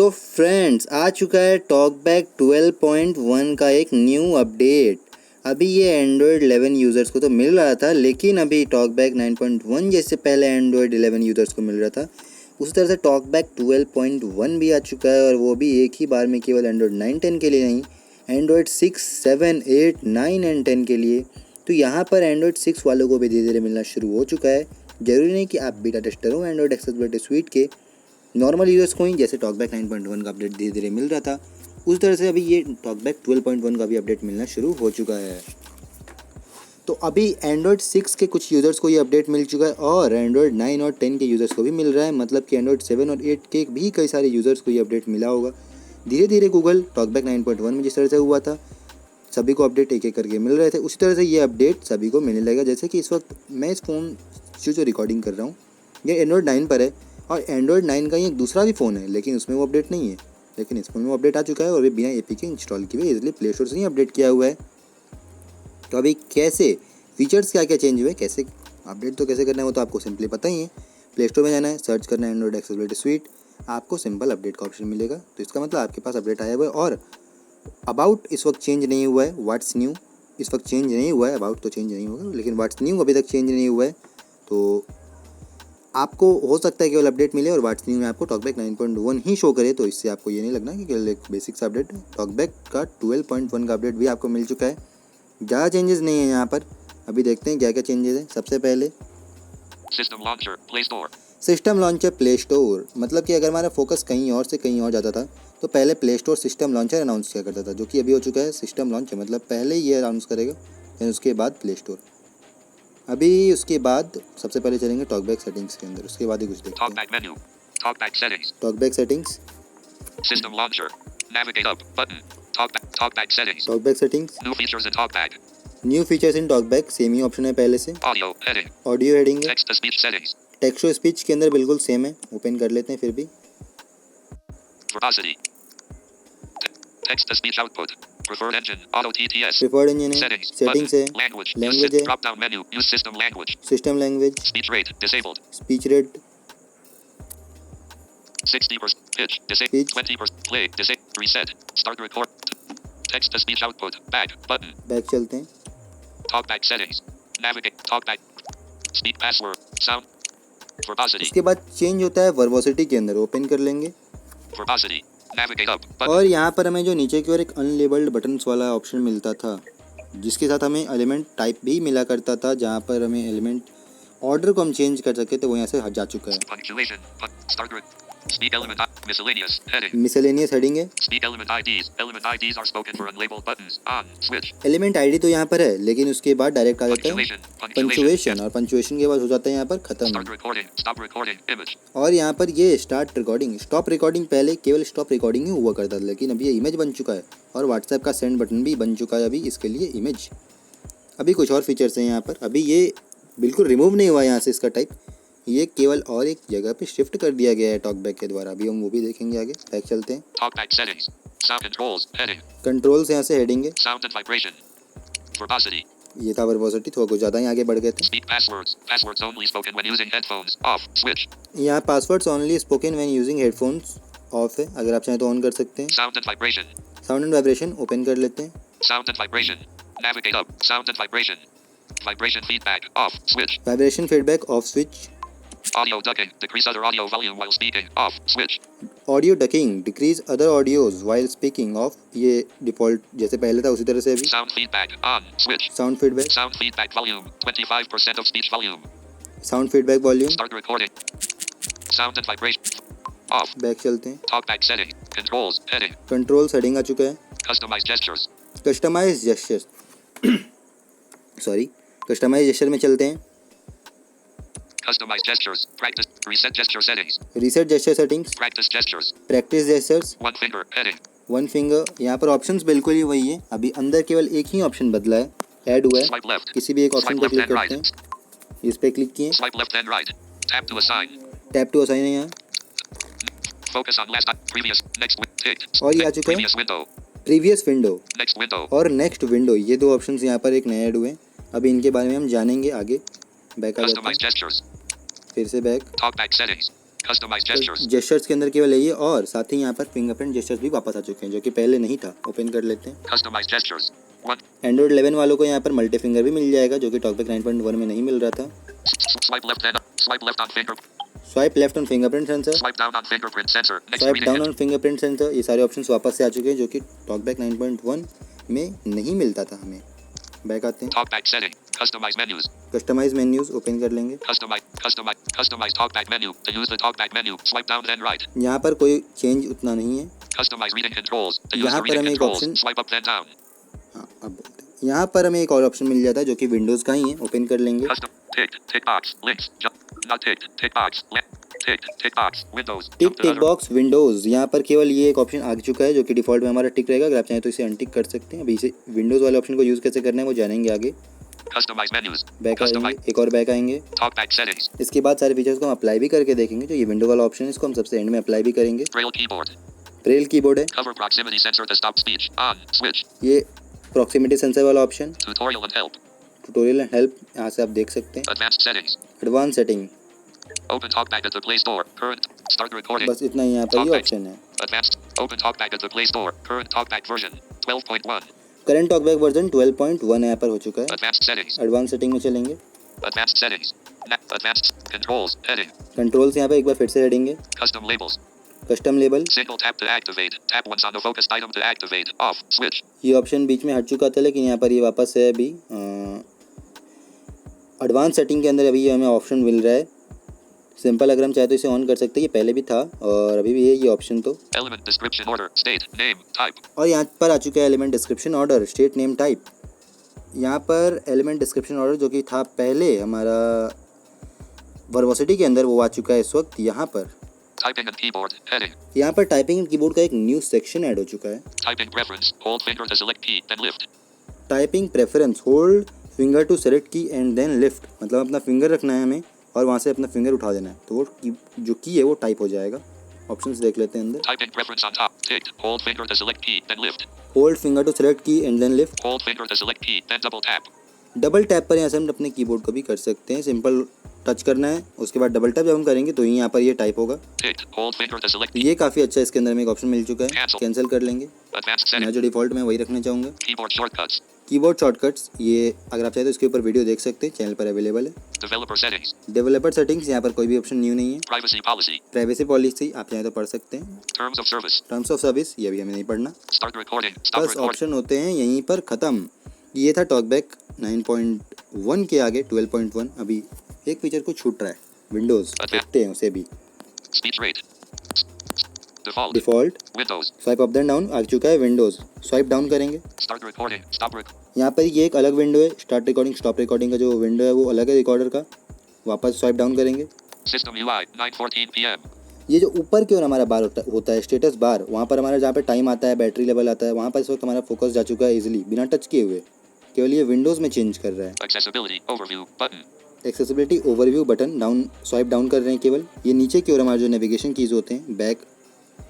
Friends, आ चुका है talkback 12.1 का एक न्यू अपडेट। अभी ये एंड्रॉयड 11 यूज़र्स को तो मिल रहा था, लेकिन अभी टॉकबैक 9.1 जैसे पहले एंड्रॉयड 11 यूज़र्स को मिल रहा था, उसी तरह से टॉकबैक 12.1 भी आ चुका है। और वो भी एक ही बार में, केवल एंड्रॉयड 9, 10 के लिए नहीं, एंड्रॉयड 6, 7, 8, 9 एंड 10 के लिए। तो यहाँ पर एंड्रॉयड 6 वालों को भी धीरे धीरे मिलना शुरू हो चुका है। ज़रूरी नहीं कि आप बीटा टेस्टर हो एंड्रॉयड एक्सेसिबिलिटी स्वीट के, नॉर्मल यूज़र्स को ही जैसे टॉकबैक 9.1 का अपडेट धीरे धीरे मिल रहा था, उस तरह से अभी ये टॉकबैक 12.1 का भी अपडेट मिलना शुरू हो चुका है। तो अभी एंड्रॉयड 6 के कुछ यूज़र्स को ये अपडेट मिल चुका है और एंड्रॉयड 9 और 10 के यूज़र्स को भी मिल रहा है। मतलब कि एंड्रॉयड 7 और 8 के भी कई सारे यूज़र्स को ये अपडेट मिला होगा। धीरे धीरे गूगल टॉकबैक 9.1 में जिस तरह से हुआ था, सभी को अपडेट एक एक करके मिल रहे थे, उसी तरह से ये अपडेट सभी को मिलने लगेगा। जैसे कि इस वक्त मैं इस फ़ोन से जो रिकॉर्डिंग कर रहा हूँ, ये एंड्रॉयड 9 पर है और एंड्रॉयड 9 का ही एक दूसरा भी फ़ोन है, लेकिन उसमें वो अपडेट नहीं है। लेकिन इस फोन में अपडेट आ चुका है और ये बिना APK इंस्टॉल किए हुए इजीली प्ले स्टोर से ही अपडेट किया हुआ है। तो अभी कैसे फीचर्स क्या क्या चेंज हुए, कैसे अपडेट तो कैसे करना है वो तो आपको सिंपली पता ही है। प्ले स्टोर में जाना है, सर्च करना है एंड्रॉयड एक्सेसिबिलिटी स्वीट, आपको सिंपल अपडेट का ऑप्शन मिलेगा। तो इसका मतलब आपके पास अपडेट आया हुआ है। और अबाउट इस वक्त चेंज नहीं हुआ है, व्हाट्स न्यू इस वक्त चेंज नहीं हुआ है। अबाउट तो चेंज नहीं होगा, लेकिन व्हाट्स न्यू अभी तक चेंज नहीं हुआ है। तो आपको हो सकता है केवल अपडेट मिले और व्हाट्स न्यू में आपको टॉकबैक 9.1 ही शो करे। तो इससे आपको ये नहीं लगना कि केवल एक बेसिक सा अपडेट है। टॉकबैक का 12.1 का अपडेट भी आपको मिल चुका है। ज़्यादा चेंजेस नहीं है यहाँ पर। अभी देखते हैं क्या क्या चेंजेस हैं। सबसे पहले system launcher play store. System launcher play store, मतलब कि अगर हमारा फोकस कहीं और से कहीं और जाता था तो पहले play store system launcher announce किया करता था, जो कि अभी हो चुका है सिस्टम लॉन्चर। मतलब पहले ये अनाउंस करेगा, फिर उसके बाद प्ले स्टोर। अभी उसके बाद सबसे पहले चलेंगे टॉकबैक सेटिंग्स के अंदर, उसके बाद ही कुछ देखते हैं। TalkBack menu, TalkBack settings, TalkBack settings, system launcher, navigate up button, TalkBack settings, TalkBack settings, new features in TalkBack, new features in TalkBack, same ही ऑप्शन है पहले से। ऑडियो हेडिंग, ऑडियो हेडिंग है, text to speech settings, text to speech के अंदर बिल्कुल same है, open कर लेते हैं फिर भी। Verbosity, text to speech output, preferred engine, auto TTS, preferred engine है, सेटिंग्स है, लैंग्वेज है, drop down menu, use system language, system language, speech rate disabled, speech rate 60%, pitch disabled, 20%, play disabled, reset, start record, text to speech output, back button, back चलते हैं। talkback settings, navigate, talkback, speak password, sound, verbosity, इसके बाद change होता है वर्बोसिटी के अंदर, open कर लेंगे verbosity, navigate up button, और यहाँ पर हमें जो नीचे की ओर एक अनलेबल्ड बटन्स वाला ऑप्शन मिलता था, जिसके साथ हमें एलिमेंट टाइप भी मिला करता था, जहाँ पर हमें एलिमेंट ऑर्डर को हम चेंज कर सकते थे, वो यहाँ से हट जा चुका है। punctuation, start speak element, miscellaneous heading, miscellaneous heading है, speak element IDs are spoken for unlabeled buttons, on switch, element ID तो यहाँ पर है, लेकिन उसके बाद डायरेक्ट आ जाता है punctuation, पंक्चुएशन, और पंक्चुएशन के बाद हो जाता है यहाँ पर खत्म। start recording, stop recording, image, और यहाँ पर ये स्टार्ट रिकॉर्डिंग, स्टॉप रिकॉर्डिंग, पहले केवल स्टॉप रिकॉर्डिंग ही हुआ करता था, लेकिन अभी ये इमेज बन चुका है। और व्हाट्सएप का सेंड बटन भी बन चुका है अभी इसके लिए इमेज। अभी कुछ और फीचर्स हैं यहाँ पर, अभी ये बिल्कुल रिमूव नहीं हुआ यहाँ से इसका टाइप, ये केवल और एक जगह पे शिफ्ट कर दिया गया है टॉकबैक के द्वारा। अभी हम वो भी देखेंगे आगे। बैक चलते हैं। talkback settings, sound controls, heading, controls यहाँ से हेडिंग है, sound and vibration, verbosity, ये था वर्बोसिटी, थोड़ा कुछ ज़्यादा ही आगे बढ़ गए थे। speak passwords only spoken when using headphones, off, switch, यहाँ passwords only spoken when using headphones of है, अगर आप चाहें तो ऑन कर सकते हैं। sound and vibration, sound and vibration open कर लेते हैं। sound and vibration, navigate up, sound and vibration feedback, off, switch, vibration feedback off switch, audio ducking, decrease other audio volume while speaking, off, switch, audio ducking, decrease other audios while speaking, of, ये default जैसे पहले था उसी तरह से अभी। sound feedback, on, switch, sound feedback volume, 25% of speech volume, sound feedback volume, start recording, sound and vibration, off, back चलते हैं। talkback setting, controls, heading, control setting आ चुका है, customized gestures, customize gestures customize gesture में चलते हैं। customized gestures, practice, reset gesture settings, reset gesture settings, practice gestures, practice gestures, one finger, heading, one finger. यहाँ पर ऑप्शंस बिल्कुल ही वही है, अभी अंदर केवल एक ही ऑप्शन बदला है, ऐड हुआ है। swipe left, किसी भी एक ऑप्शन swipe पर left क्लिक and करते right, हैं, इस पर क्लिक किए, swipe left and right, tap to assign, tap to assign है यहाँ, focus on last, previous, next, ticked, और ये आ चुका है previous window, previous window next window, और नेक्स्ट विंडो। ये दो ऑप्शंस यहाँ पर एक नए ऐड हुए हैं, अभी इनके बारे में हम जानेंगे आगे। बैक आ जाते हैं, customized gestures, फिर से back, talkback settings, Customize gestures. Gestures के अंदर केवल यही है और साथ ही यहाँ पर फिंगरप्रिंट जेस्चर्स भी वापस आ चुके हैं जो कि पहले नहीं था। ओपन कर लेते हैं। Customize gestures. 1. एंड्रॉइड 11 वालों को यहाँ पर मल्टी फिंगर भी मिल जाएगा जो कि टॉकबैक 9.1 में नहीं मिल रहा था। Swipe left and up. Swipe left on finger. Swipe left on fingerprint sensor, Swipe down on fingerprint sensor. Next swipe reading down hint. On fingerprint sensor, ये सारे ऑप्शंस वापस से आ चुके हैं जो कि टॉकबैक 9.1 में नहीं मिलता था हमें। बैक आते हैं। TalkBack setting. Customize menus. Customize menus open कर लेंगे। Customize TalkBack menu. To use the TalkBack menu, swipe down then right. यहाँ पर कोई चेंज उतना नहीं है। Customize reading controls. To use यहाँ the पर reading हमें एक controls, option, swipe up then down. हाँ अब बोलते हैं, यहाँ पर हमें एक और ऑप्शन मिल जाता है जो कि विंडोज़ का ही है। ओपन कर लेंगे। Custom tick box links not tick box tick box Windows. Tick box Windows, यहाँ पर केवल ये एक ऑप्शन आ चुका है जो कि डिफ़ॉल्ट में हमारा टिक रहेगा। अगर आप चाहें तो इसे अनटिक कर सकते हैं। अभी इसे विंडोज़ वाले ऑप्शन को यूज़ कैसे करना है वो जानेंगे आगे। Customize menus. बैक आएंगे, एक और बैक आएंगे। TalkBack settings. इसके बाद सारे फीचर्स को हम अप्लाई भी करके देखेंगे। जो ये विंडो वाला ऑप्शन है इसको हम सबसे एंड में अप्लाई भी करेंगे। Braille keyboard. ब्रेल कीबोर्ड है, Cover proximity sensor to stop speech. On. Switch. ये प्रॉक्सिमिटी सेंसर वाला option, Tutorial and help. Tutorial and help, यहाँ से आप देख सकते हैं। Advanced settings. Advance setting, Open TalkBack at the Play Store. Current. Start recording. बस इतना ही यहाँ पर ये ऑप्शन है। Advanced. Open TalkBack at the Play Store. Current TalkBack version 12.1. Current talkback version 12.1 यहाँ पर हो चुका है। Advanced settings. एडवांस सेटिंग में चलेंगे। Advanced settings. Advanced controls. Heading. Controls यहाँ पे एक बार फिर से हेडिंग है। Custom labels. Custom label, Single tap to activate. Tap once on the focused item to activate. Off. Switch. ये ऑप्शन बीच में हट चुका था लेकिन यहाँ पर ये वापस है। अभी एडवांस सेटिंग के अंदर अभी ये हमें ऑप्शन मिल रहा है। सिंपल, अगर हम चाहे तो इसे ऑन कर सकते हैं। ये पहले भी था और अभी भी है ये ऑप्शन तो। Element description order. State. Name. Type. और यहाँ पर आ चुका है element description order, state name type. यहाँ पर एलिमेंट डिस्क्रिप्शन ऑर्डर जो कि था पहले हमारा वर्बोसिटी के अंदर, वो आ चुका है इस वक्त यहाँ पर। Typing and keyboard. Heading. यहाँ पर टाइपिंग एंड कीबोर्ड का एक न्यू सेक्शन ऐड हो चुका है। Typing preference. Hold finger to select key, then lift. Typing preference, hold finger to select key and then lift, मतलब अपना फिंगर रखना है हमें और वहाँ से अपना फिंगर उठा देना है तो वो जो की है वो टाइप हो जाएगा। ऑप्शंस देख लेते हैं अंदर। Typing preference on top. Ticked. Hold finger to select key, then lift. Hold finger to select key and then lift, Hold finger to select key, then double tap. Double tap पर यहाँ से हम अपने keyboard को भी कर सकते हैं। सिंपल टच करना है, उसके बाद डबल टैप जब हम करेंगे तो यहाँ पर ये टाइप होगा। Ticked. Hold finger to select तो key. ये काफ़ी अच्छा है। इसके अंदर में एक ऑप्शन मिल चुका है, कैंसिल कर लेंगे। Advanced मैं settings. जो डिफ़ॉल्ट में वही रखना चाहूँगा। Keyboard shortcuts. कीबोर्ड शॉर्टकट्स, ये अगर आप चाहें तो इसके ऊपर वीडियो देख सकते हैं, चैनल पर अवेलेबल है। Developer settings. डेवलपर सेटिंग्स, यहाँ पर कोई भी ऑप्शन न्यू नहीं है। Privacy policy. प्राइवेसी पॉलिसी आप चाहें तो पढ़ सकते हैं। Terms of service. Terms of service, ये भी हमें नहीं पढ़ना। Start recording. Stop बस recording. ऑप्शन होते हैं यहीं पर ख़त्म। ये था टॉकबैक 9.1 के आगे 12.1। अभी एक फीचर को छूट रहा है, विंडोज़, देखते हैं उसे भी। Speech rate. Default. Default Windows. Swipe up then down आ चुका है विंडोज़। स्वाइप डाउन करेंगे, Start recording. Stop recording. यहाँ पर ये एक अलग विंडो है। स्टार्ट रिकॉर्डिंग स्टॉप रिकॉर्डिंग का जो विंडो है वो अलग है रिकॉर्डर का। वापस स्वाइप डाउन करेंगे। System UI. 9:14 p.m. ये जो ऊपर की ओर हमारा बार होता है स्टेटस बार, वहाँ पर हमारा जहाँ पे टाइम आता है, बैटरी लेवल आता है, वहाँ पर इस वक्त हमारा फोकस जा चुका है इजीली बिना टच किए हुए। केवल ये विंडोज़ में चेंज कर रहा है। Accessibility. Overview. Button. Accessibility overview button down, swipe down कर रहे हैं केवल। ये नीचे की ओर हमारे जो नेविगेशन कीज़ होते हैं, बैक,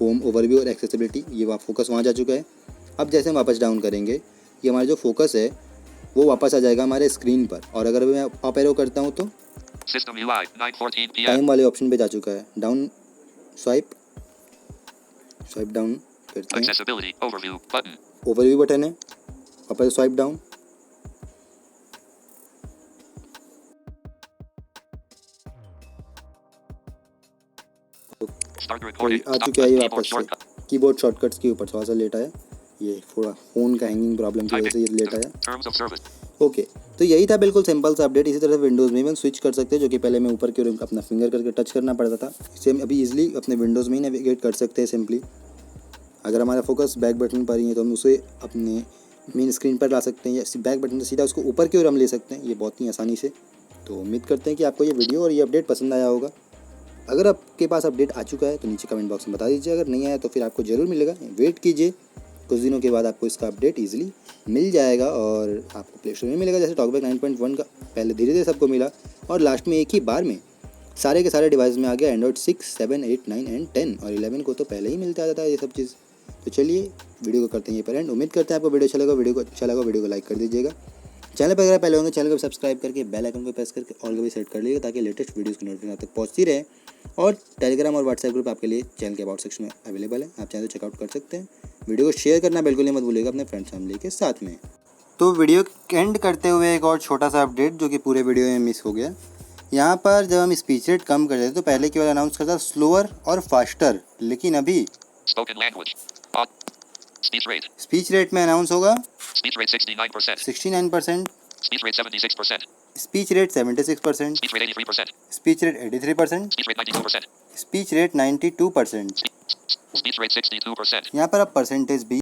होम, ओवरव्यू और एक्सेसिबिलिटी, ये फोकस वहाँ जा चुका है। अब जैसे हम वापस डाउन करेंगे, ये हमारा जो फोकस है वो वापस आ जाएगा हमारे स्क्रीन पर। और अगर मैं अप एरो करता हूँ तो System UI. 9:14 p.m. टाइम वाले ऑप्शन पे जा चुका है। डाउन स्वाइप डाउन करते हैं, Accessibility. Overview. Button. Overview button है, वापस स्वाइप डाउन। Start तो recording. आ Stop चुका है ये keyboard वापस से। shortcut. कीबोर्ड शॉर्टकट्स के ऊपर थोड़ा सा लेट आया, ये थोड़ा फ़ोन का हैंगिंग प्रॉब्लम की वजह से ये लेट आया। Terms of service. ओके, तो यही था बिल्कुल सिंपल सा अपडेट। इसी तरह विंडोज़ में भी हम स्विच कर सकते हैं, जो कि पहले मैं ऊपर की ओर अपना फिंगर करके टच करना पड़ता था। इसे हम अभी इजीली अपने विंडोज़ में ही नेविगेट कर सकते हैं सिंपली। अगर हमारा फोकस बैक बटन पर ही है तो हम उसे अपने मेन स्क्रीन पर ला सकते हैं, या बैक बटन से सीधा उसको ऊपर की ओर हम ले सकते हैं, ये बहुत ही आसानी से। तो उम्मीद करते हैं कि आपको ये वीडियो और ये अपडेट पसंद आया होगा। अगर आपके पास अपडेट आ चुका है तो नीचे कमेंट बॉक्स में बता दीजिए। अगर नहीं आया तो फिर आपको ज़रूर मिलेगा, वेट कीजिए, कुछ दिनों के बाद आपको इसका अपडेट ईजिली मिल जाएगा और आपको प्ले स्टोर में मिलेगा। जैसे टॉकबैक 9.1 का पहले धीरे धीरे सबको मिला और लास्ट में एक ही बार में सारे के सारे डिवाइस में आ गया। एंड्रॉइड 6, 7, 8, 9 एंड 10 और 11 को तो पहले ही मिलता जाता है ये सब चीज़। तो चलिए वीडियो को करते हैं ये पर एंड। उम्मीद करते हैं आपको वीडियो अच्छा लगा। वीडियो को लाइक कर दीजिएगा। चैनल पर अगर पहले होंगे चैनल को सब्सक्राइब करके बेल आइकन को प्रेस करके ऑल को भी सेट कर लीजिएगा ताकि लेटेस्ट वीडियोज़ की नोटिफिकेशन आप तक पहुँचती रहे। और टेलीग्राम और व्हाट्सएप ग्रुप आपके लिए चैनल के अबाउट सेक्शन में अवेलेबल है, आप चाहें तो चेकआउट कर सकते हैं। वीडियो को शेयर करना बिल्कुल नहीं मत भूलिएगा अपने फ्रेंड्स फैमिली के साथ में। तो वीडियो एंड करते हुए एक और छोटा सा अपडेट जो कि पूरे वीडियो में मिस हो गया। यहाँ पर जब हम स्पीच रेट कम कर देते तो पहले केवल अनाउंस करता स्लोअर और फास्टर, लेकिन अभी Spoken language. On. Speech rate. Speech rate में अनाउंस होगा Speech rate 69%. 69%, Speech rate 76%. Speech rate 76%, Speech rate 83%. Speech rate 83%, Speech rate 92%. Speech rate 92%। Speech rate 62%. यहाँ पर आप परसेंटेज भी